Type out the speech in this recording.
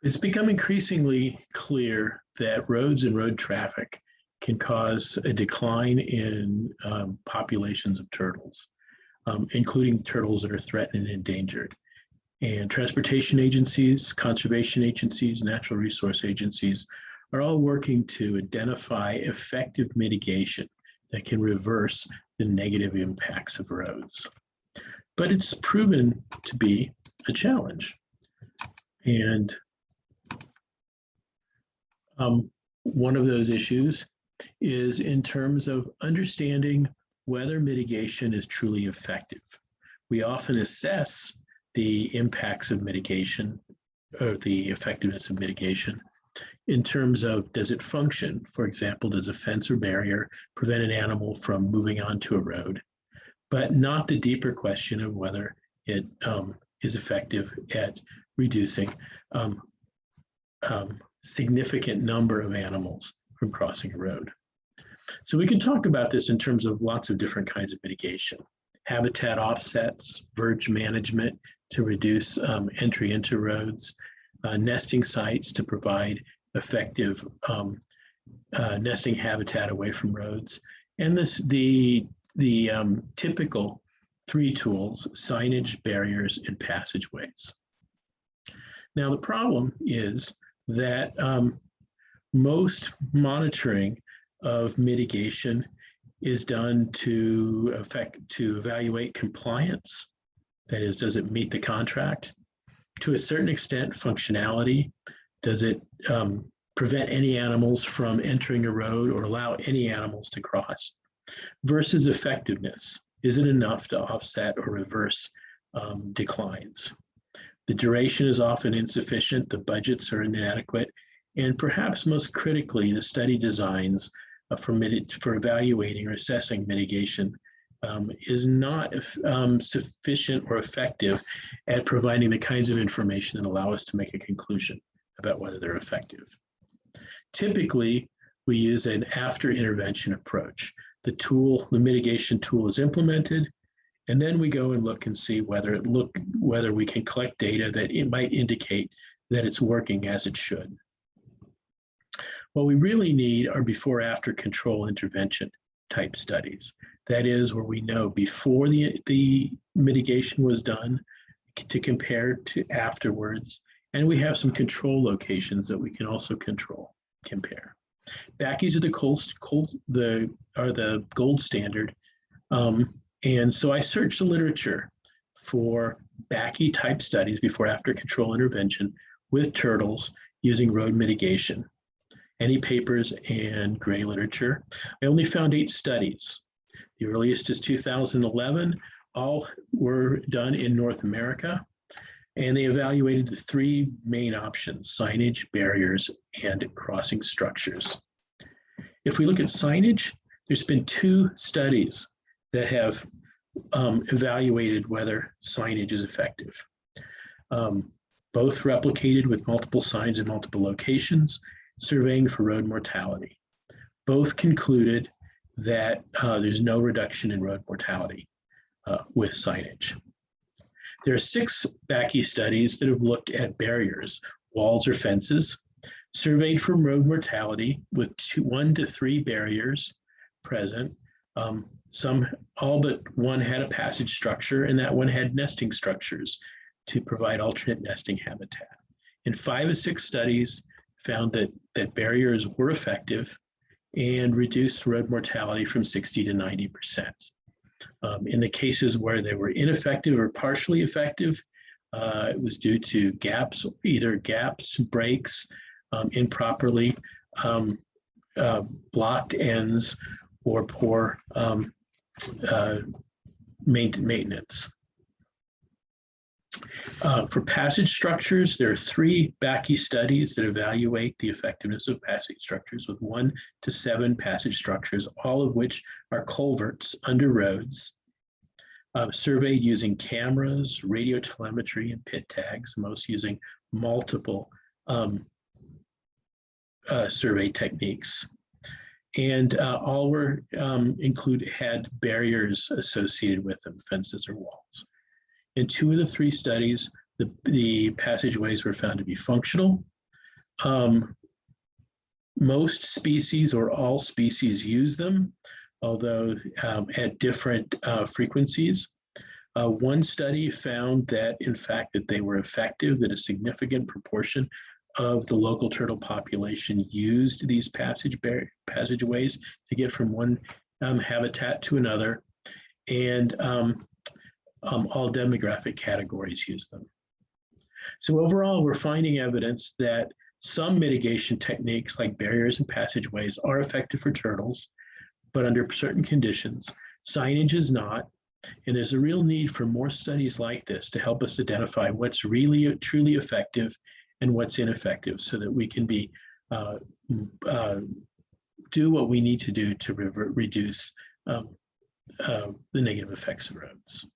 It's become increasingly clear that roads and road traffic can cause a decline in populations of turtles, including turtles that are threatened and endangered. And transportation agencies, conservation agencies, natural resource agencies are all working to identify effective mitigation that can reverse the negative impacts of roads. But it's proven to be a challenge. And one of those issues is in terms of understanding whether mitigation is truly effective. We often assess the impacts of mitigation or the effectiveness of mitigation in terms of, does it function? For example, does a fence or barrier prevent an animal from moving onto a road? But not the deeper question of whether it is effective at reducing significant number of animals from crossing a road. So we can talk about this in terms of lots of different kinds of mitigation. Habitat offsets, verge management to reduce entry into roads, nesting sites to provide effective nesting habitat away from roads, and the typical three tools: signage, barriers, and passageways. Now the problem is that most monitoring of mitigation is done to evaluate compliance. That is, does it meet the contract? To a certain extent, functionality. Does it prevent any animals from entering a road or allow any animals to cross? Versus effectiveness. Is it enough to offset or reverse declines? The duration is often insufficient, the budgets are inadequate, and perhaps most critically, the study designs for evaluating or assessing mitigation is not sufficient or effective at providing the kinds of information that allow us to make a conclusion about whether they're effective. Typically, we use an after intervention approach. The mitigation tool is implemented, and then we go and look and see whether we can collect data that it might indicate that it's working as it should. What we really need are before-after control intervention type studies. That is, where we know before the mitigation was done to compare to afterwards, and we have some control locations that we can also compare. BACIs are the gold standard, and so I searched the literature for BACI type studies, before-after control intervention, with turtles using road mitigation. Any papers and gray literature. I only found 8 studies. The earliest is 2011. All were done in North America, and they evaluated the 3 main options: signage, barriers, and crossing structures. If we look at signage, there's been 2 studies that have evaluated whether signage is effective. Both replicated with multiple signs in multiple locations, surveying for road mortality. Both concluded that there's no reduction in road mortality with signage. There are 6 BACI studies that have looked at barriers, walls or fences, surveyed for road mortality with 1 to 3 barriers present. All but one had a passage structure, and that one had nesting structures to provide alternate nesting habitat. In 5 of 6 studies, found that barriers were effective and reduced road mortality from 60 to 90%. In the cases where they were ineffective or partially effective, it was due to gaps, breaks, improperly blocked ends, or poor maintenance. For passage structures, there are 3 BACI studies that evaluate the effectiveness of passage structures, with 1 to 7 passage structures, all of which are culverts under roads, surveyed using cameras, radio telemetry, and pit tags, most using multiple survey techniques. And all were had barriers associated with them, fences or walls. In 2 of the 3 studies, the passageways were found to be functional, Most species or all species use them, although at different frequencies. One study found that, in fact, that they were effective, that a significant proportion of the local turtle population used these passageways to get from one habitat to another, and all demographic categories use them. So overall, we're finding evidence that some mitigation techniques like barriers and passageways are effective for turtles, but under certain conditions. Signage is not, and there's a real need for more studies like this to help us identify what's really truly effective and what's ineffective, so that we can be do what we need to do to reduce the negative effects of roads.